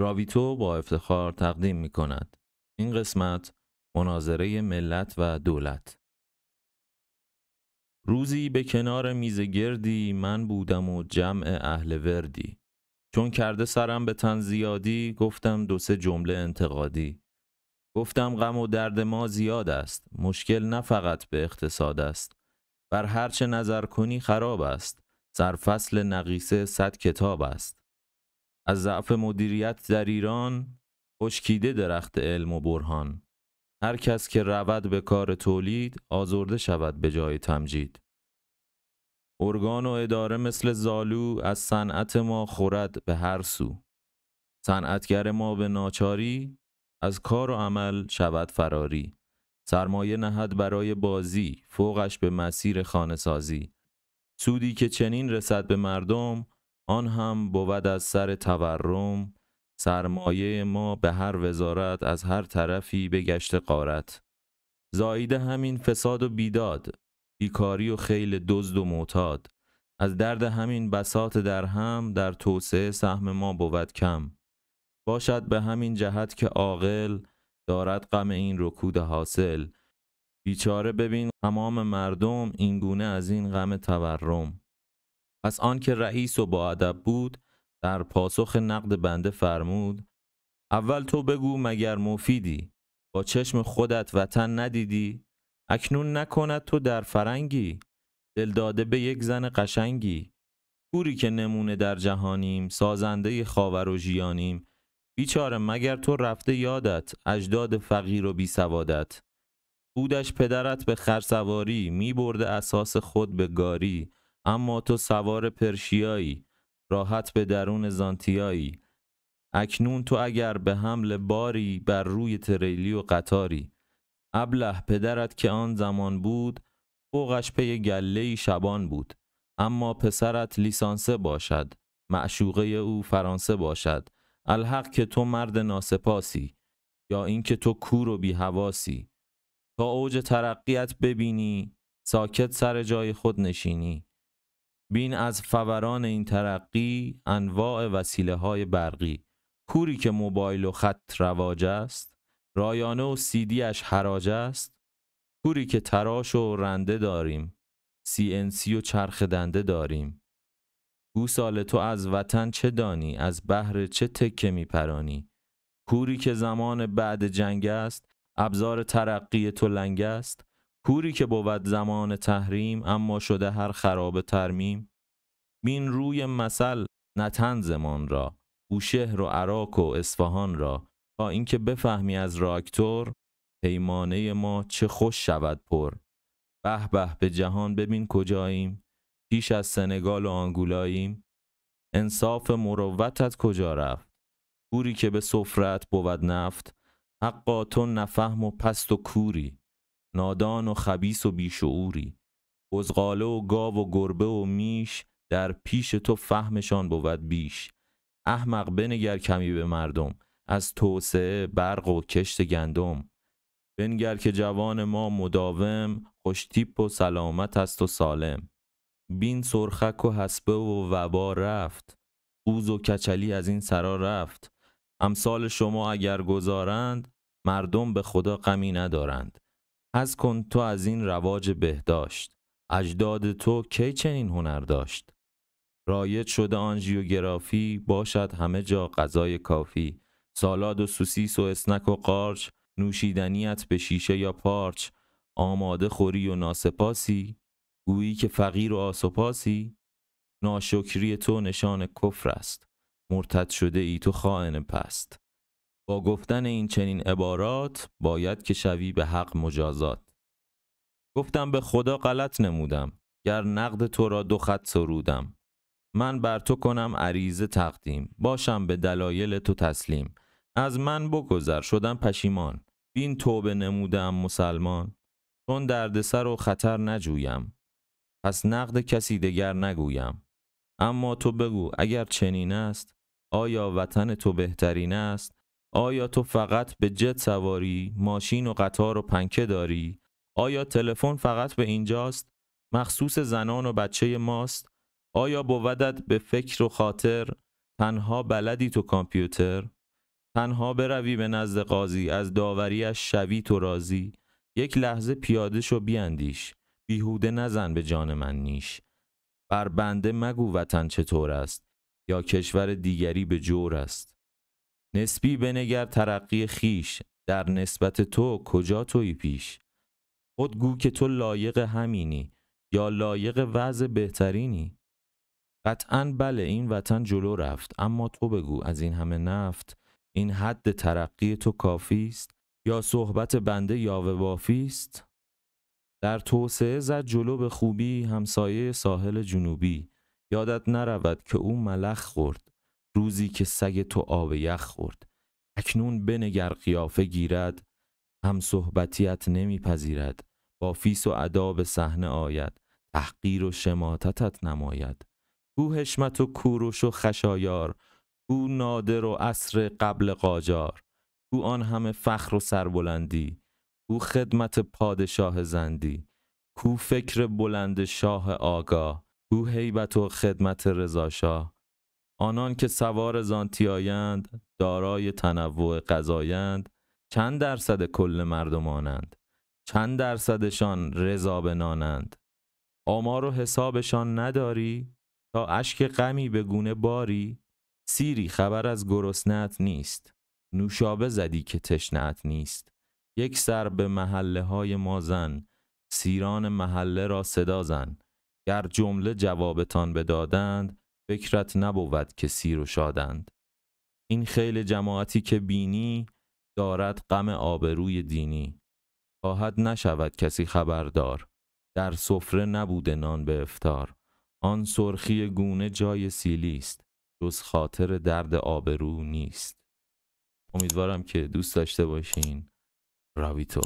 راویتو با افتخار تقدیم می کند. این قسمت مناظره ملت و دولت. روزی به کنار میز گردی من بودم و جمع اهل وردی. چون کرده سرم به تن زیادی گفتم دو سه جمله انتقادی. گفتم غم و درد ما زیاد است، مشکل نه فقط به اقتصاد است. بر هرچه نظر کنی خراب است، سرفصل نقیصه 100 کتاب است. از ضعف مدیریت در ایران خشکیده درخت علم و برهان. هر کس که رود به کار تولید آزرده شود به جای تمجید. ارگان و اداره مثل زالو از صنعت ما خورد به هر سو. صنعتگر ما به ناچاری از کار و عمل شود فراری. سرمایه نهد برای بازی، فوقش به مسیر خانه سازی. سودی که چنین رسد به مردم، آن هم بود از سر تورم. سرمایه ما به هر وزارت از هر طرفی بگشت غارت. زایده همین فساد و بیداد، بیکاری و خیل دزد و معتاد. از درد همین بساط درهم در توسعه سهم ما بود کم. باشد به همین جهت که عاقل دارد غم این رکود حاصل. بیچاره ببین تمام مردم این گونه از این غم تورم. پس آن که رئیس و با ادب بود در پاسخ نقد بنده فرمود: اول تو بگو مگر مفیدی، با چشم خودت وطن ندیدی؟ اکنون نکند تو در فرنگی، دل داده به یک زن قشنگی. کوری که نمونه در جهانیم، سازنده خاور و ژیانیم. بیچاره مگر تو رفته یادت اجداد فقیر و بی سوادت؟ بودش پدرت به خرسواری، می برده اساس خود به گاری. اما تو سوار پرشیایی، راحت به درون زانتیایی. اکنون تو اگر به حمل باری بر روی تریلی و قطاری. ابله پدرت که آن زمان بود، فوقش پی گله‌ای شبان بود. اما پسرت لیسانسه باشد، معشوقه او فرانسه باشد. الحق که تو مرد ناسپاسی، یا اینکه تو کور و بی حواسی. تا اوج ترقیت ببینی، ساکت سر جای خود نشینی. بین از فوران این ترقی انواع وسیله های برقی. کوری که موبایل و خط رواج است، رایانه و سیدی اش حراج است. کوری که تراش و رنده داریم، CNC و چرخ دنده داریم. گوساله تو از وطن چه دانی، از بحر چه تکه می پرانی؟ کوری که زمان بعد جنگ است، ابزار ترقی تو لنگ است. کوری که بود زمان تحریم، اما شده هر خراب ترمیم. بین روی مثل نتن زمان را، بوشهر و عراق و اصفهان را. تا اینکه بفهمی از راکتور، پیمانه ما چه خوش شود پر. به به به جهان ببین کجاییم، پیش از سنگال و آنگولاییم. انصاف مروتت کجا رفت، کوری که به سفرت بود نفت. حقا تو نفهم و پست و کوری، نادان و خبیث و بیشعوری. بزغاله و گاو و گربه و میش، در پیش تو فهمشان بود بیش. احمق بنگر کمی به مردم، از توسعه برق و کشت گندم. بنگر که جوان ما مداوم، خوش تیپ و سلامت است و سالم. بین سرخک و حسبه و وبا رفت، قوز و کچلی از این سرا رفت. امثال شما اگر گذارند، مردم به خدا غمی ندارند. از کن تو از این رواج بهداشت، اجداد تو کی چنین هنر داشت؟ رایج شده آنژیوگرافی، باشد همه جا غذای کافی. سالاد و سوسیس و اسنک و قارچ، نوشیدنیت به شیشه یا پارچ. آماده خوری و ناسپاسی، گویی که فقیر و آسوپاسی. ناشکری تو نشان کفر است، مرتد شده ای تو خائن پست. با گفتن این چنین عبارات باید که شوی به حق مجازات. گفتم به خدا غلط نمودم، گر نقد تو را 2 خط سرودم. من بر تو کنم عریضه تقدیم، باشم به دلایل تو تسلیم. از من بگذر شدم پشیمان، بین توبه نمودم مسلمان. چون دردسر و خطر نجویم، پس نقد کسی دگر نگویم. اما تو بگو اگر چنین است، آیا وطن تو بهترین است؟ آیا تو فقط به جت سواری، ماشین و قطار و پنکه داری؟ آیا تلفن فقط به اینجاست، مخصوص زنان و بچه ماست؟ آیا بودت به فکر و خاطر، تنها بلدی تو کامپیوتر؟ تنها بروی به نزد قاضی، از داوریش شوی تو راضی. یک لحظه پیاده شو بیندیش، بیهوده نزن به جان من نیش. بر بنده مگو وطن چطور است، یا کشور دیگری به جور است. نسبی بنگر ترقی خیش، در نسبت تو کجا تویی پیش. خود گو که تو لایق همینی، یا لایق وضع بهترینی. قطعاً بله این وطن جلو رفت، اما تو بگو از این همه نفت این حد ترقی تو کافی است، یا صحبت بنده یاوه بافی است. در توسعه زد جلو به خوبی همسایه ساحل جنوبی. یادت نرود که او ملخ خورد روزی که سگ تو آب یخ خورد. اکنون بنگر قیافه گیرد، هم صحبتیت نمیپذیرد. با فیس و ادا به صحنه آید، تحقیر و شماتتت نماید. کو حشمت و کوروش و خشایار، کو نادر و عصر قبل قاجار. کو آن همه فخر و سربلندی، کو خدمت پادشاه زندی. کو فکر بلند شاه آگاه، کو هیبت و خدمت رضا شاه. آنان که سوار زانتی آیند، دارای تنوع غذایند. چند درصد کل مردمانند، چند درصدشان رضا به نانند. آمار و حسابشان نداری، تا اشک غمی به گونه باری. سیری خبر از گرسنه‌ات نیست، نوشابه زدی که تشنه‌ات نیست. یک سر به محله های ما زن، سیران محله را صدا زن. گر جمله جوابتان بدادند، فکرت نبود که سیر و شادند. این خیل جماعتی که بینی، دارد غم آبروی دینی. خواهد نشود کسی خبردار، در سفره نبوده نان به افطار. آن سرخی گونه جای سیلی است، جز خاطر درد آبرو نیست. امیدوارم که دوست داشته باشین. راویتو.